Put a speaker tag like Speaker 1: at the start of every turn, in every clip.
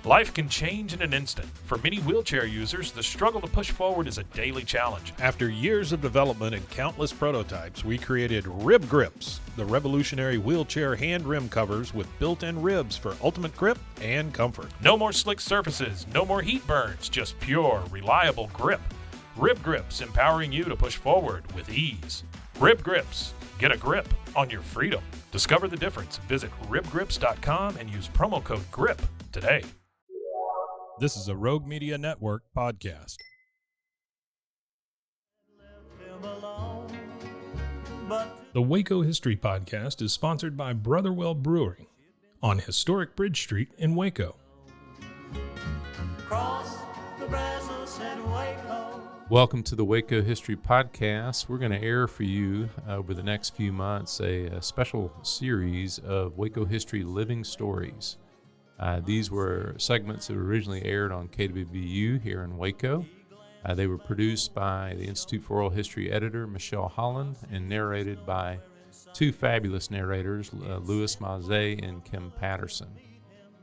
Speaker 1: Life can change in an instant. For many wheelchair users, the struggle to push forward is a daily challenge.
Speaker 2: After years of development and countless prototypes, we created Rib Grips, the revolutionary wheelchair hand rim covers with built-in ribs for ultimate grip and comfort.
Speaker 1: No more slick surfaces, no more heat burns, just pure, reliable grip. Rib Grips, empowering you to push forward with ease. Rib Grips, get a grip on your freedom. Discover the difference. Visit ribgrips.com and use promo code GRIP today.
Speaker 2: This is a Rogue Media Network podcast. The Waco History Podcast is sponsored by Brotherwell Brewery on Historic Bridge Street in Waco.
Speaker 3: Welcome to the Waco History Podcast. We're going to air for you over the next few months a special series of Waco History Living Stories. These were segments that were originally aired on KWVU here in Waco. They were produced by the Institute for Oral History editor, Michelle Holland, and narrated by two fabulous narrators, Louis Maze and Kim Patterson.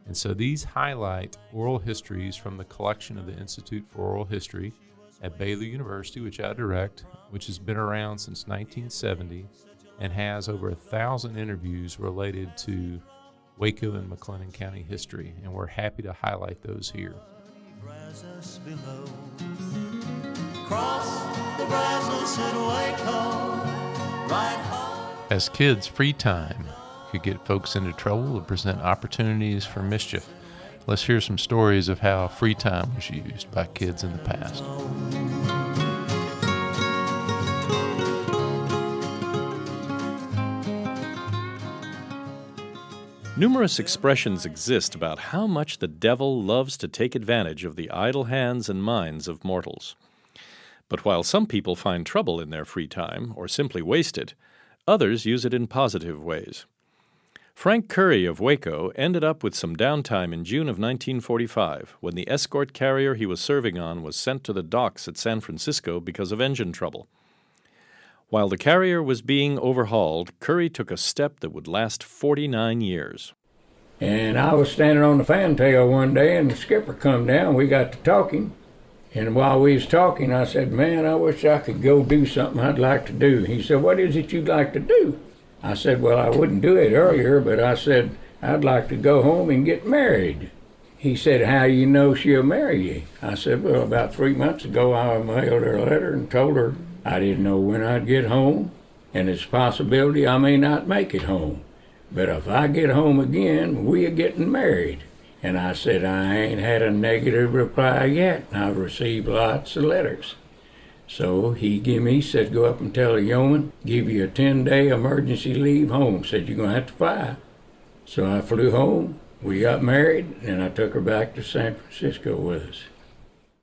Speaker 3: And so these highlight oral histories from the collection of the Institute for Oral History at Baylor University, which I direct, which has been around since 1970 and has over 1,000 interviews related to Waco and McLennan County history, and we're happy to highlight those here. As kids, free time could get folks into trouble and present opportunities for mischief. Let's hear some stories of how free time was used by kids in the past.
Speaker 4: Numerous expressions exist about how much the devil loves to take advantage of the idle hands and minds of mortals. But while some people find trouble in their free time or simply waste it, others use it in positive ways. Frank Curre of Waco ended up with some downtime in June of 1945 when the escort carrier he was serving on was sent to the docks at San Francisco because of engine trouble. While the carrier was being overhauled, Curre took a step that would last 49 years.
Speaker 5: And I was standing on the fantail one day, and the skipper come down. We got to talking. And while we was talking, I said, man, I wish I could go do something I'd like to do. He said, what is it you'd like to do? I said, well, I wouldn't do it earlier, but I said, I'd like to go home and get married. He said, how do you know she'll marry you? I said, well, about 3 months ago, I mailed her a letter and told her I didn't know when I'd get home, and it's a possibility I may not make it home. But if I get home again, we're getting married. And I said, I ain't had a negative reply yet. I've received lots of letters. So he said, go up and tell the yeoman, give you a 10-day emergency leave home. Said, you're going to have to fly. So I flew home, we got married, and I took her back to San Francisco with us.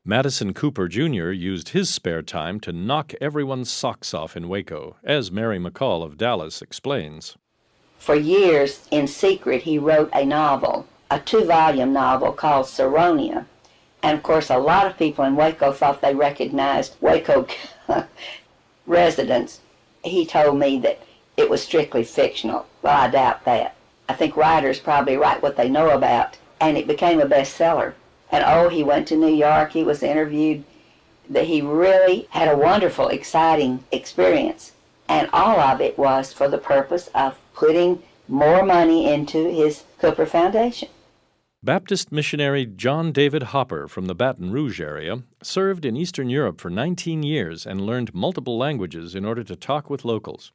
Speaker 4: Madison Cooper Jr. used his spare time to knock everyone's socks off in Waco, as Mary McCall of Dallas explains.
Speaker 6: For years, in secret, he wrote a novel, a 2-volume novel called Saronia. And, of course, a lot of people in Waco thought they recognized Waco residents. He told me that it was strictly fictional. Well, I doubt that. I think writers probably write what they know about, and it became a bestseller. And he went to New York, he was interviewed, that he really had a wonderful, exciting experience. And all of it was for the purpose of putting more money into his Cooper Foundation.
Speaker 4: Baptist missionary John David Hopper from the Baton Rouge area served in Eastern Europe for 19 years and learned multiple languages in order to talk with locals.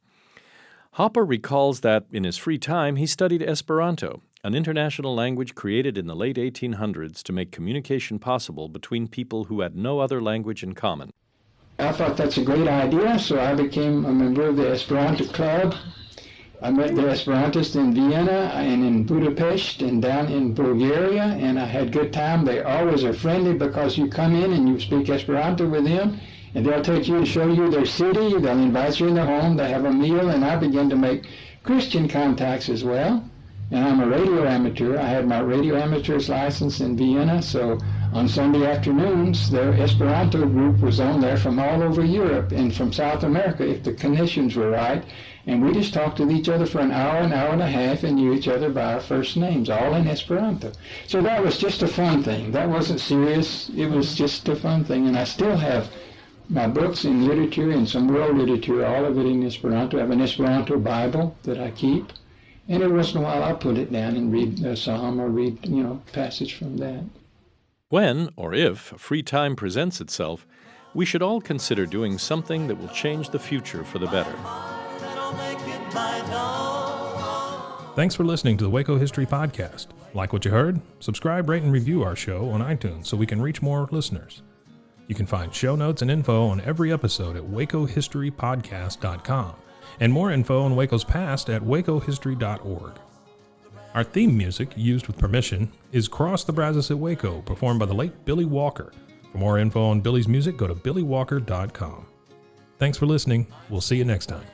Speaker 4: Hopper recalls that in his free time he studied Esperanto, an international language created in the late 1800s to make communication possible between people who had no other language in common.
Speaker 7: I thought that's a great idea, so I became a member of the Esperanto Club. I met the Esperantists in Vienna and in Budapest and down in Bulgaria, and I had a good time. They always are friendly because you come in and you speak Esperanto with them, and they'll take you to show you their city. They'll invite you in their home. They have a meal, and I began to make Christian contacts as well. And I'm a radio amateur. I had my radio amateur's license in Vienna, so on Sunday afternoons, their Esperanto group was on there from all over Europe and from South America, if the conditions were right. And we just talked with each other for an hour and a half, and knew each other by our first names, all in Esperanto. So that was just a fun thing. That wasn't serious. It was just a fun thing. And I still have my books in literature and some world literature, all of it in Esperanto. I have an Esperanto Bible that I keep. And every once in a while I'll put it down and read a psalm or read, passage from that.
Speaker 4: When, or if, free time presents itself, we should all consider doing something that will change the future for the better.
Speaker 2: Thanks for listening to the Waco History Podcast. Like what you heard? Subscribe, rate, and review our show on iTunes so we can reach more listeners. You can find show notes and info on every episode at wacohistorypodcast.com, and more info on Waco's past at wacohistory.org. Our theme music, used with permission, is Cross the Brazos at Waco, performed by the late Billy Walker. For more info on Billy's music, go to billywalker.com. Thanks for listening. We'll see you next time.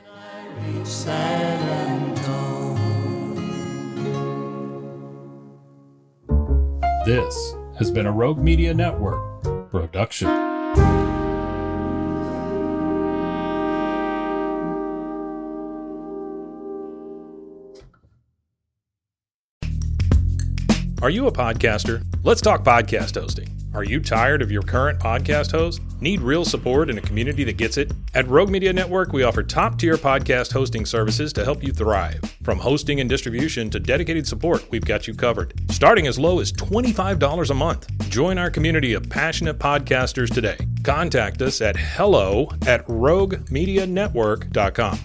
Speaker 2: This has been a Rogue Media Network production. Are you a podcaster? Let's talk podcast hosting. Are you tired of your current podcast host? Need real support in a community that gets it? At Rogue Media Network, we offer top-tier podcast hosting services to help you thrive. From hosting and distribution to dedicated support, we've got you covered. Starting as low as $25 a month. Join our community of passionate podcasters today. Contact us at hello@roguemedianetwork.com.